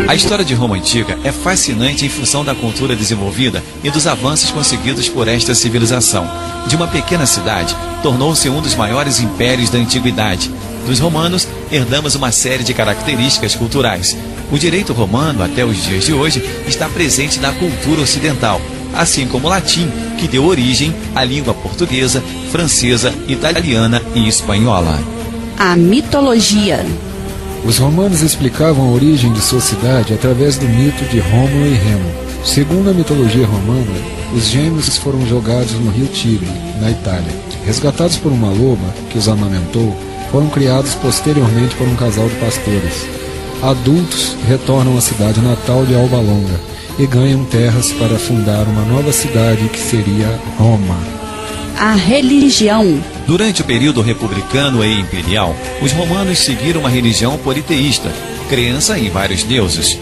A história de Roma Antiga é fascinante em função da cultura desenvolvida e dos avanços conseguidos por esta civilização. De uma pequena cidade, tornou-se um dos maiores impérios da antiguidade. Dos romanos, herdamos uma série de características culturais. O direito romano, até os dias de hoje, está presente na cultura ocidental, assim como o latim, que deu origem à língua portuguesa, francesa, italiana e espanhola. A mitologia. Os romanos explicavam a origem de sua cidade através do mito de Rômulo e Remo. Segundo a mitologia romana, os gêmeos foram jogados no rio Tigre, na Itália. Resgatados por uma loba que os amamentou, foram criados posteriormente por um casal de pastores. Adultos retornam à cidade natal de Alba Longa e ganham terras para fundar uma nova cidade que seria Roma. A religião. Durante o período republicano e imperial, os romanos seguiram uma religião politeísta, crença em vários deuses.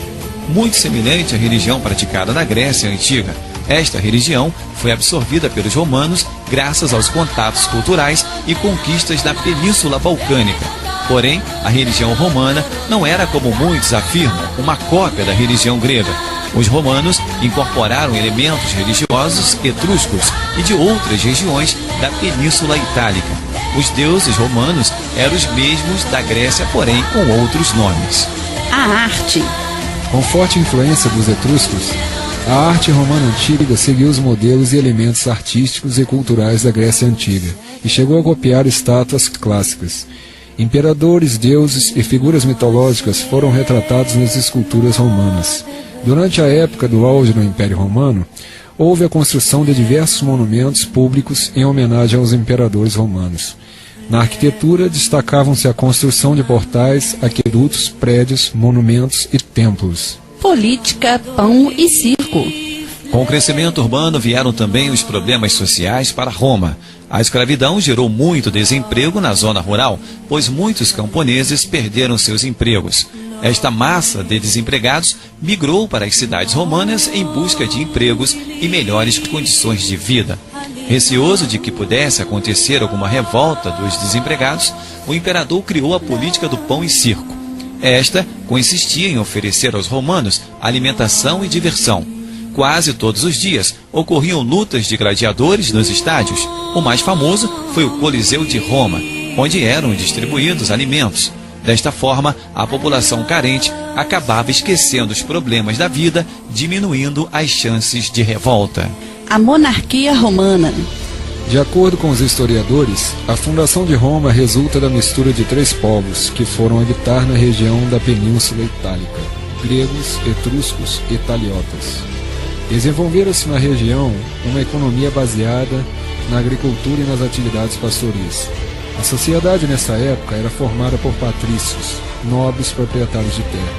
Muito semelhante à religião praticada na Grécia Antiga, esta religião foi absorvida pelos romanos graças aos contatos culturais e conquistas da Península Balcânica. Porém, a religião romana não era, como muitos afirmam, uma cópia da religião grega. Os romanos incorporaram elementos religiosos etruscos e de outras regiões da Península Itálica. Os deuses romanos eram os mesmos da Grécia, porém com outros nomes. A arte. Com forte influência dos etruscos, a arte romana antiga seguiu os modelos e elementos artísticos e culturais da Grécia Antiga e chegou a copiar estátuas clássicas. Imperadores, deuses e figuras mitológicas foram retratados nas esculturas romanas. Durante a época do auge do Império Romano, houve a construção de diversos monumentos públicos em homenagem aos imperadores romanos. Na arquitetura, destacavam-se a construção de portais, aquedutos, prédios, monumentos e templos. Política, pão e circo. Com o crescimento urbano vieram também os problemas sociais para Roma. A escravidão gerou muito desemprego na zona rural, pois muitos camponeses perderam seus empregos. Esta massa de desempregados migrou para as cidades romanas em busca de empregos e melhores condições de vida. Receoso de que pudesse acontecer alguma revolta dos desempregados, o imperador criou a política do pão e circo. Esta consistia em oferecer aos romanos alimentação e diversão. Quase todos os dias ocorriam lutas de gladiadores nos estádios. O mais famoso foi o Coliseu de Roma, onde eram distribuídos alimentos. Desta forma, a população carente acabava esquecendo os problemas da vida, diminuindo as chances de revolta. A monarquia romana. De acordo com os historiadores, a fundação de Roma resulta da mistura de três povos que foram habitar na região da Península Itálica: gregos, etruscos e italiotas. Desenvolveram-se na região uma economia baseada na agricultura e nas atividades pastoris. A sociedade nessa época era formada por patrícios, nobres proprietários de terra,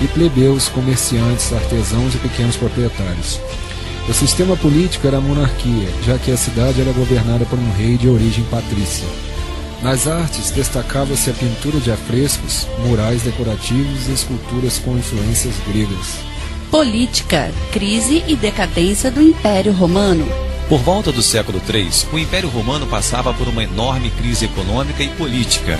e plebeus, comerciantes, artesãos e pequenos proprietários. O sistema político era a monarquia, já que a cidade era governada por um rei de origem patrícia. Nas artes destacava-se a pintura de afrescos, murais decorativos e esculturas com influências gregas. Política, crise e decadência do Império Romano. Por volta do século III, o Império Romano passava por uma enorme crise econômica e política.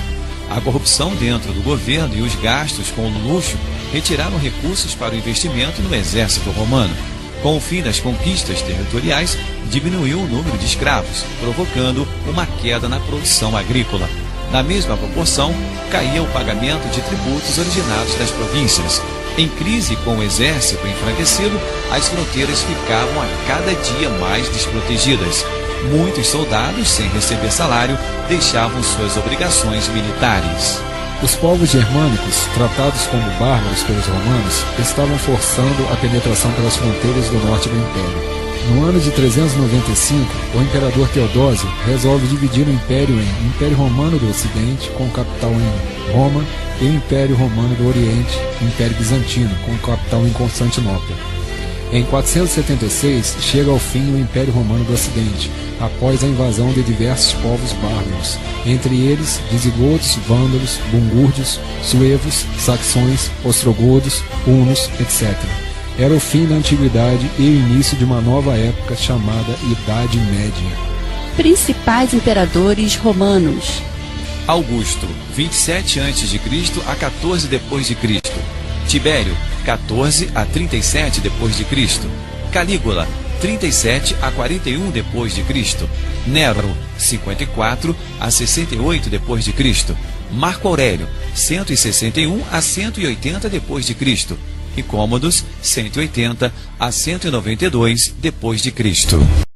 A corrupção dentro do governo e os gastos com o luxo retiraram recursos para o investimento no exército romano. Com o fim das conquistas territoriais, diminuiu o número de escravos, provocando uma queda na produção agrícola. Na mesma proporção, caía o pagamento de tributos originados das províncias. Em crise com o exército enfraquecido, as fronteiras ficavam a cada dia mais desprotegidas. Muitos soldados, sem receber salário, deixavam suas obrigações militares. Os povos germânicos, tratados como bárbaros pelos romanos, estavam forçando a penetração pelas fronteiras do norte do Império. No ano de 395, o imperador Teodósio resolve dividir o Império em Império Romano do Ocidente, com capital em Roma, e o Império Romano do Oriente, Império Bizantino, com capital em Constantinopla. Em 476, chega ao fim o Império Romano do Ocidente, após a invasão de diversos povos bárbaros, entre eles visigodos, vândalos, bungúrdios, suevos, saxões, ostrogodos, hunos, etc. Era o fim da Antiguidade e o início de uma nova época chamada Idade Média. Principais imperadores romanos. Augusto, 27 a.C. a 14 d.C. Tibério, 14 a 37 d.C., Calígula, 37 a 41 d.C., Nero, 54 a 68 d.C., Marco Aurélio, 161 a 180 d.C. e Cômodos, 180 a 192 d.C.